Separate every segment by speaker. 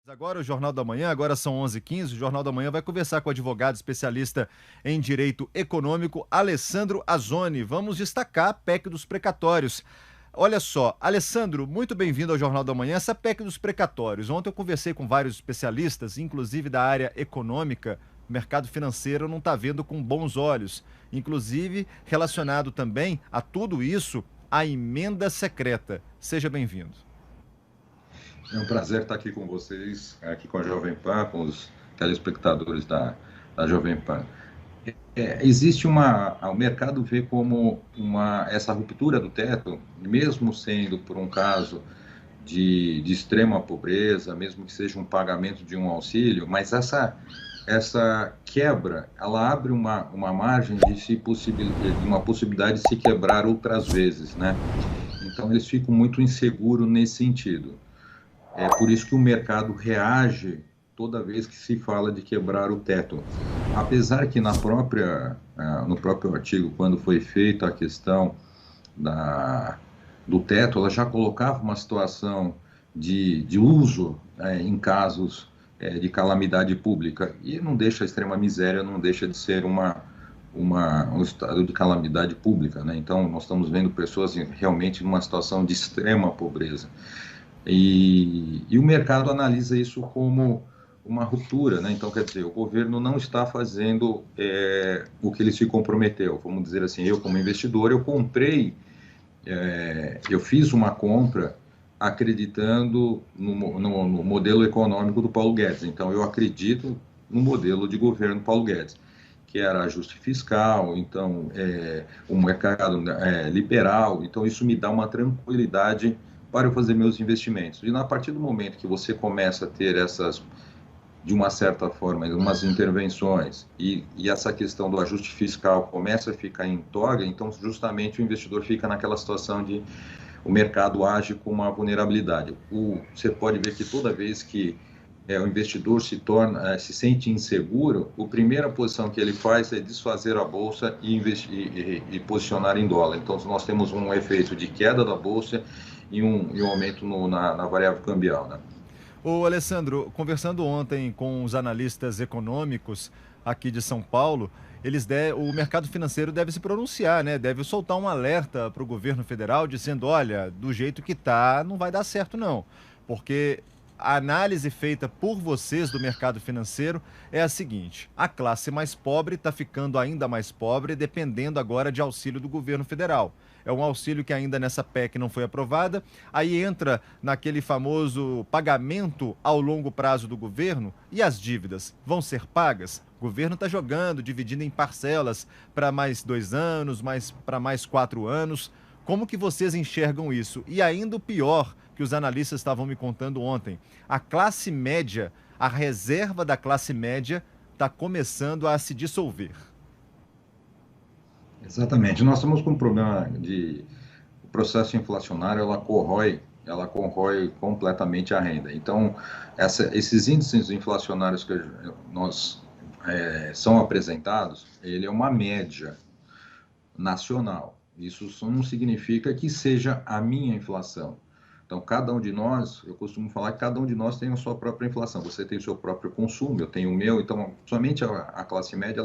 Speaker 1: Agora o Jornal da Manhã, agora são 11h15, o Jornal da Manhã vai conversar com o advogado especialista em direito econômico, Alessandro Azzoni. Vamos destacar a PEC dos precatórios. Olha só, Alessandro, muito bem-vindo ao Jornal da Manhã. Essa PEC dos precatórios, ontem eu conversei com vários especialistas, inclusive da área econômica, o mercado financeiro não está vendo com bons olhos. Inclusive, relacionado também a tudo isso, a emenda secreta. Seja bem-vindo.
Speaker 2: É um prazer estar aqui com vocês, aqui com a Jovem Pan, com os telespectadores da Jovem Pan. Existe o mercado vê como essa ruptura do teto, mesmo sendo por um caso de extrema pobreza, mesmo que seja um pagamento de um auxílio, mas essa quebra, ela abre uma margem de uma possibilidade de se quebrar outras vezes, né? Então eles ficam muito inseguros nesse sentido. É por isso que o mercado reage toda vez que se fala de quebrar o teto. Apesar que no próprio artigo, quando foi feita a questão do teto, ela já colocava uma situação de uso em casos de calamidade pública. E não deixa a extrema miséria, não deixa de ser um estado de calamidade pública, né? Então, nós estamos vendo pessoas realmente numa situação de extrema pobreza. E o mercado analisa isso como uma ruptura, né? Então, quer dizer, o governo não está fazendo o que ele se comprometeu. Vamos dizer assim, eu como investidor, eu fiz uma compra acreditando no modelo econômico do Paulo Guedes. Então, eu acredito no modelo de governo Paulo Guedes, que era ajuste fiscal, então, um mercado liberal. Então, isso me dá uma tranquilidade para eu fazer meus investimentos. E a partir do momento que você começa a ter de uma certa forma, umas intervenções e essa questão do ajuste fiscal começa a ficar em toga, então justamente o investidor fica naquela situação de o mercado age com uma vulnerabilidade. Você pode ver que toda vez que o investidor se sente inseguro, a primeira posição que ele faz é desfazer a bolsa e posicionar em dólar. Então, nós temos um efeito de queda da bolsa e um aumento na variável cambial, né?
Speaker 1: Ô Alessandro, conversando ontem com os analistas econômicos aqui de São Paulo, o mercado financeiro deve se pronunciar, né? Deve soltar um alerta para o governo federal dizendo, olha, do jeito que tá, não vai dar certo não. Porque a análise feita por vocês do mercado financeiro é a seguinte: a classe mais pobre está ficando ainda mais pobre, dependendo agora de auxílio do governo federal. É um auxílio que ainda nessa PEC não foi aprovada. Aí entra naquele famoso pagamento ao longo prazo do governo e as dívidas vão ser pagas. O governo está jogando, dividindo em parcelas para mais 2 anos, para mais 4 anos. Como que vocês enxergam isso? E ainda o pior, que os analistas estavam me contando ontem, a classe média, a reserva da classe média está começando a se dissolver.
Speaker 2: Exatamente. Nós estamos com um problema o processo inflacionário, ela corrói completamente a renda. Então, esses índices inflacionários que são apresentados, ele é uma média nacional. Isso só não significa que seja a minha inflação. Então, cada um de nós, eu costumo falar que cada um de nós tem a sua própria inflação. Você tem o seu próprio consumo, eu tenho o meu. Então, somente a classe média,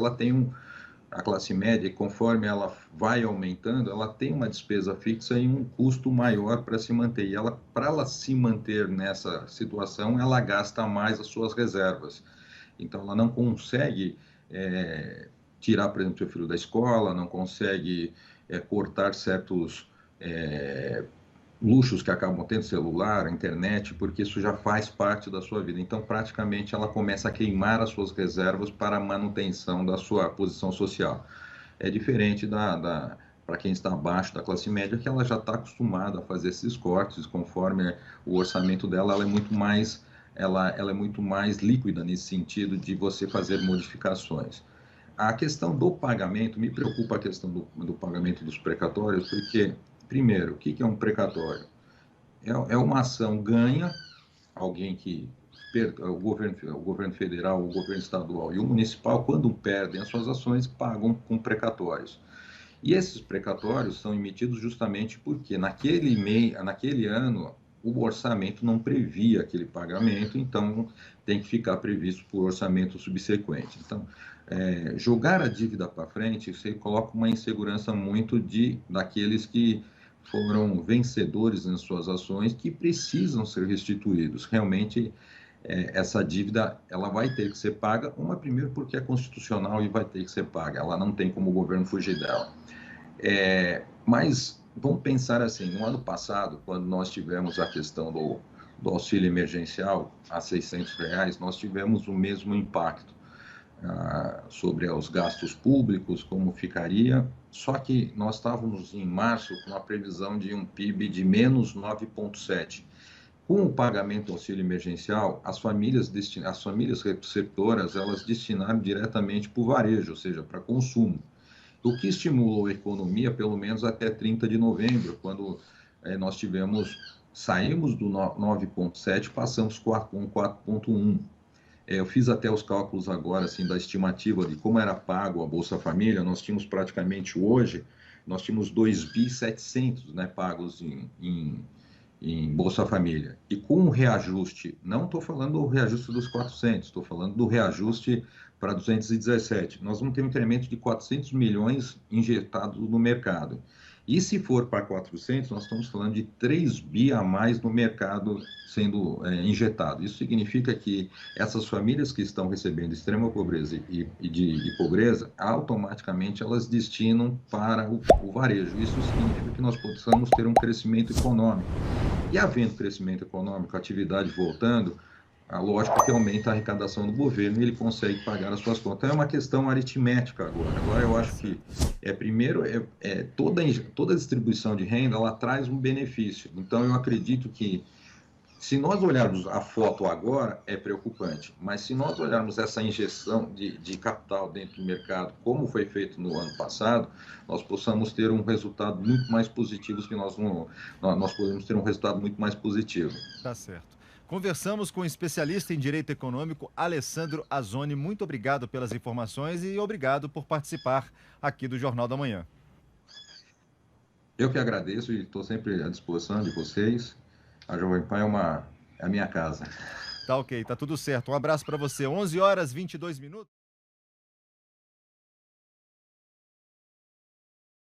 Speaker 2: a classe média, conforme ela vai aumentando, ela tem uma despesa fixa e um custo maior para se manter. E para ela se manter nessa situação, ela gasta mais as suas reservas. Então, ela não consegue tirar, por exemplo, seu filho da escola, não consegue cortar certos luxos que acabam tendo, celular, internet, porque isso já faz parte da sua vida. Então, praticamente, ela começa a queimar as suas reservas para a manutenção da sua posição social. É diferente para quem está abaixo da classe média, que ela já está acostumada a fazer esses cortes, conforme o orçamento dela, ela é muito mais líquida nesse sentido de você fazer modificações. A questão do pagamento, me preocupa a questão do pagamento dos precatórios, porque, primeiro, o que é um precatório? É uma ação ganha, alguém que o governo federal, o governo estadual e o municipal, quando perdem as suas ações, pagam com precatórios. E esses precatórios são emitidos justamente porque naquele ano o orçamento não previa aquele pagamento, então tem que ficar previsto por orçamento subsequente. Então, jogar a dívida para frente, você coloca uma insegurança muito daqueles que foram vencedores nas suas ações, que precisam ser restituídos. Realmente, essa dívida ela vai ter que ser paga, primeiro porque é constitucional e vai ter que ser paga, ela não tem como o governo fugir dela. Mas vamos pensar assim, no ano passado, quando nós tivemos a questão do auxílio emergencial a R$ 600, nós tivemos o mesmo impacto sobre os gastos públicos, como ficaria, só que nós estávamos em março com a previsão de um PIB de menos 9,7%. Com o pagamento do auxílio emergencial, as famílias receptoras, elas destinaram diretamente para o varejo, ou seja, para consumo. O que estimulou a economia, pelo menos até 30 de novembro, quando nós saímos do 9,7, passamos com 4,1. Eu fiz até os cálculos agora, assim, da estimativa de como era pago a Bolsa Família. Nós tínhamos praticamente hoje, nós tínhamos 2.700, né, pagos em Bolsa Família. E com o reajuste, não estou falando do reajuste dos 400, estou falando do reajuste para 217. Nós vamos ter um incremento de 400 milhões injetados no mercado. E se for para 400, nós estamos falando de 3 bi a mais no mercado sendo injetado. Isso significa que essas famílias que estão recebendo extrema pobreza e pobreza, automaticamente elas destinam para o varejo. Isso significa que nós possamos ter um crescimento econômico. E havendo crescimento econômico, atividade voltando, lógico que aumenta a arrecadação do governo e ele consegue pagar as suas contas. Então, é uma questão aritmética agora. Agora, eu acho que, primeiro, toda distribuição de renda, ela traz um benefício. Então, eu acredito que, se nós olharmos a foto agora, é preocupante. Mas, se nós olharmos essa injeção de capital dentro do mercado, como foi feito no ano passado, nós possamos ter um resultado muito mais positivo que nós podemos ter um resultado muito mais positivo.
Speaker 1: Tá certo. Conversamos com o especialista em Direito Econômico, Alessandro Azzoni. Muito obrigado pelas informações e obrigado por participar aqui do Jornal da Manhã.
Speaker 2: Eu que agradeço e estou sempre à disposição de vocês. A Jovem Pan é a minha casa.
Speaker 1: Tá ok, tá tudo certo. Um abraço para você. 11h22.